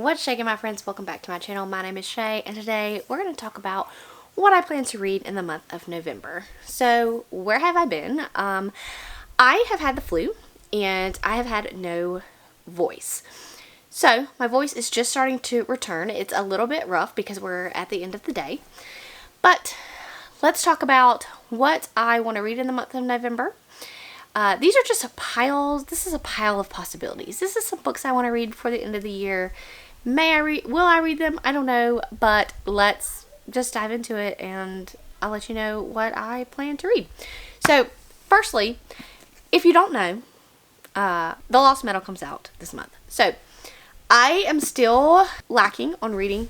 What's shaking, my friends? Welcome back to my channel. My name is Shay, and today we're going to talk about what I plan to read in the month of November. So, where have I been? I have had the flu, and I have had no voice. So, my voice is just starting to return. It's a little bit rough because we're at the end of the day. But, let's talk about what I want to read in the month of November. These are just this is a pile of possibilities. This is some books I want to read before the end of the year. Will I read them? I don't know, but let's just dive into it and I'll let you know what I plan to read. So, firstly, if you don't know, The Lost Metal comes out this month. So, I am still lacking on reading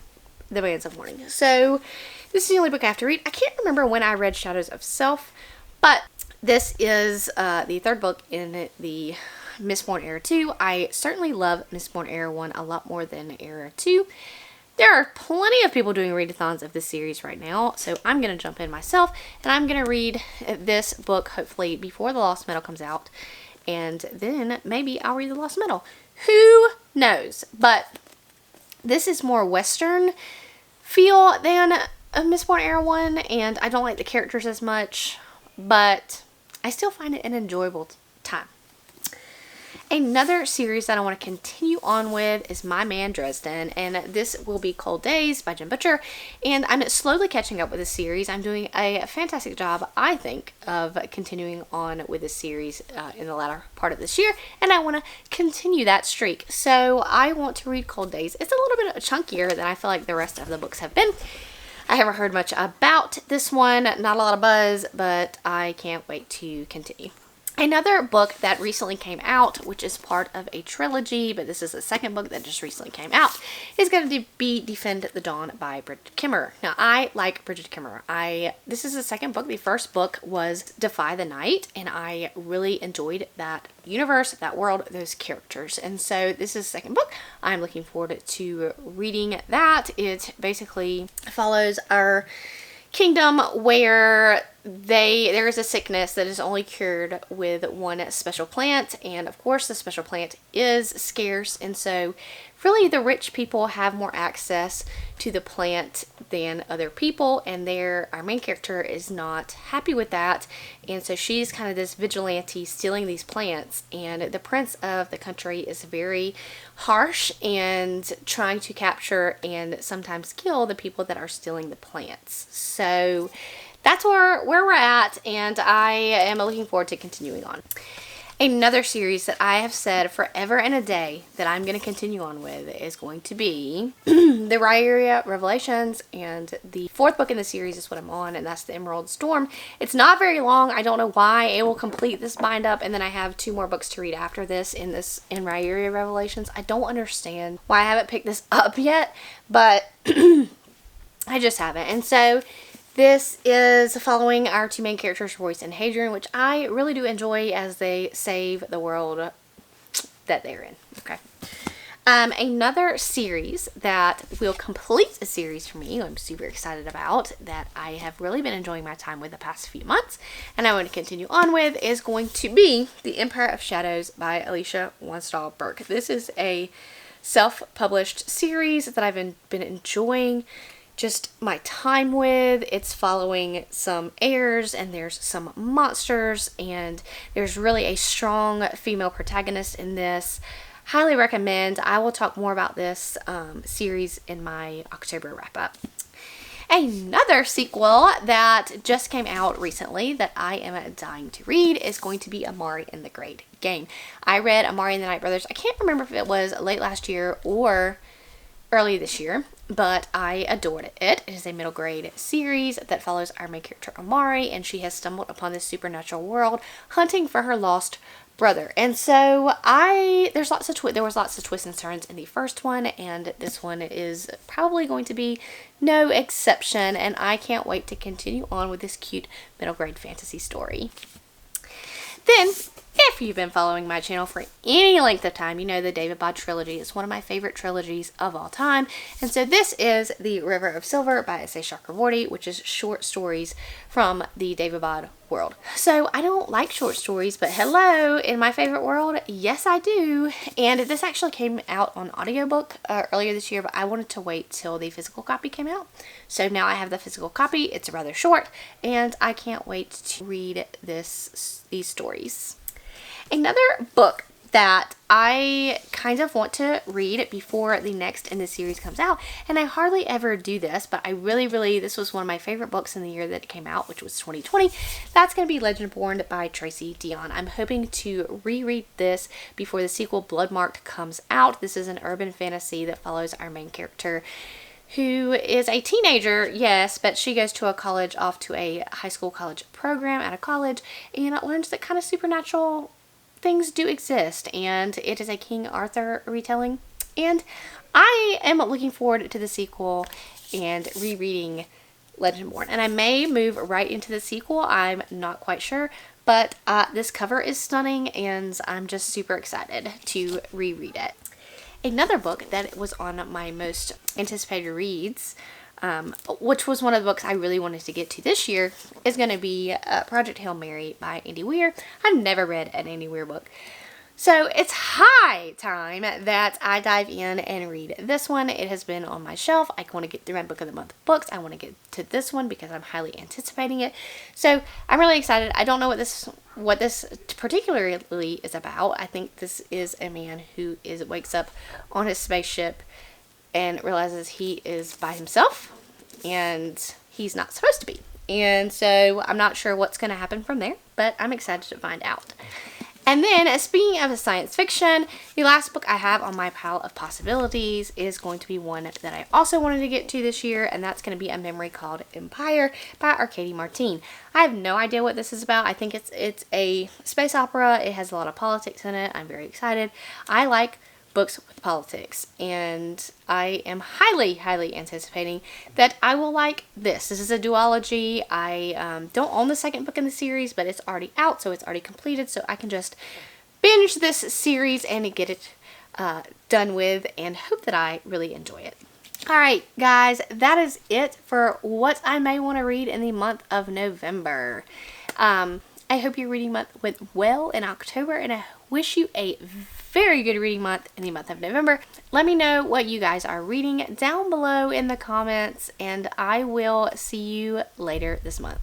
The Bands of Mourning. So, this is the only book I have to read. I can't remember when I read Shadows of Self, but this is the third book in the Mistborn Era 2. I certainly love Mistborn Era 1 a lot more than Era 2. There are plenty of people doing readathons of this series right now, so I'm going to jump in myself, and I'm going to read this book hopefully before The Lost Metal comes out, and then maybe I'll read The Lost Metal. Who knows? But this is more Western feel than Mistborn Era 1, and I don't like the characters as much, but I still find it an enjoyable time. Another series that I want to continue on with is My Man Dresden, and this will be Cold Days by Jim Butcher, and I'm slowly catching up with this series. I'm doing a fantastic job, I think, of continuing on with this series in the latter part of this year, and I want to continue that streak. So I want to read Cold Days. It's a little bit chunkier than I feel like the rest of the books have been. I haven't heard much about this one, not a lot of buzz, but I can't wait to continue. Another book that recently came out, which is part of a trilogy, but this is the second book that just recently came out, is going to be Defend the Dawn by Bridget Kimmerer. Now, I like Bridget Kimmerer. This is the second book. The first book was Defy the Night, and I really enjoyed that universe, that world, those characters. And so this is the second book. I'm looking forward to reading that. It basically follows our kingdom where there is a sickness that is only cured with one special plant, and of course the special plant is scarce, and so really the rich people have more access to the plant than other people, and our main character is not happy with that, and so she's kind of this vigilante stealing these plants, and the prince of the country is very harsh and trying to capture and sometimes kill the people that are stealing the plants. So that's where we're at, and I am looking forward to continuing on. Another series that I have said forever and a day that I'm going to continue on with is going to be the Raya Revelations, and the fourth book in the series is what I'm on, and that's the Emerald Storm. It's not very long. I don't know why. It will complete this bind up, and then I have 2 more books to read after this in Raya Revelations. I don't understand why I haven't picked this up yet, but I just haven't. And so this is following our 2 main characters, Royce and Hadrian, which I really do enjoy as they save the world that they're in. Okay. Another series that will complete a series for me, I'm super excited about, that I have really been enjoying my time with the past few months, and I want to continue on with, is going to be The Empire of Shadows by Alicia Wanstall-Burke. This is a self-published series that I've been enjoying just my time with. It's following some heirs, and there's some monsters, and there's really a strong female protagonist in this. Highly recommend. I will talk more about this series in my October wrap up. Another sequel that just came out recently that I am dying to read is going to be Amari and the Great Game. I read Amari and the Night Brothers. I can't remember if it was late last year or early this year, but I adored it. It is a middle grade series that follows our main character Amari, and she has stumbled upon this supernatural world hunting for her lost brother. And so there was lots of twists and turns in the first one, and this one is probably going to be no exception, and I can't wait to continue on with this cute middle grade fantasy story. Then, if if you've been following my channel for any length of time, you know the David Bode trilogy is one of my favorite trilogies of all time. And so this is The River of Silver by S.A. Chakravorty, which is short stories from the David Bode world. So I don't like short stories, but hello, in my favorite world, yes I do. And this actually came out on audiobook earlier this year, but I wanted to wait till the physical copy came out. So now I have the physical copy. It's rather short, and I can't wait to read these stories. Another book that I kind of want to read before the next in the series comes out, and I hardly ever do this, but I really, this was one of my favorite books in the year that it came out, which was 2020. That's going to be Legendborn by Tracy Deonn. I'm hoping to reread this before the sequel Bloodmarked comes out. This is an urban fantasy that follows our main character, who is a teenager, yes, but she goes to a college, off to a high school college program at a college, and learns that kind of supernatural things do exist, and it is a King Arthur retelling. And I am looking forward to the sequel and rereading Legendborn, and I may move right into the sequel. I'm not quite sure, but this cover is stunning, and I'm just super excited to reread it. Another book that was on my most anticipated reads, which was one of the books I really wanted to get to this year, is going to be Project Hail Mary by Andy Weir. I've never read an Andy Weir book, so it's high time that I dive in and read this one. It has been on my shelf. I want to get through my book of the month books. I want to get to this one because I'm highly anticipating it. So I'm really excited. I don't know what this particularly is about. I think this is a man who wakes up on his spaceship and realizes he is by himself and he's not supposed to be. And so I'm not sure what's going to happen from there, but I'm excited to find out. And then, speaking of science fiction, the last book I have on my pile of possibilities is going to be one that I also wanted to get to this year, and that's going to be A Memory Called Empire by Arkady Martine. I have no idea what this is about. I think it's a space opera. It has a lot of politics in it. I'm very excited. I like books with politics, and I am highly anticipating that I will like this. This is a duology. I don't own the second book in the series, but it's already out, so it's already completed, so I can just binge this series and get it done with, and hope that I really enjoy it. Alright guys, that is it for what I may want to read in the month of November. I hope your reading month went well in October, and I wish you a very good reading month in the month of November. Let me know what you guys are reading down below in the comments, and I will see you later this month.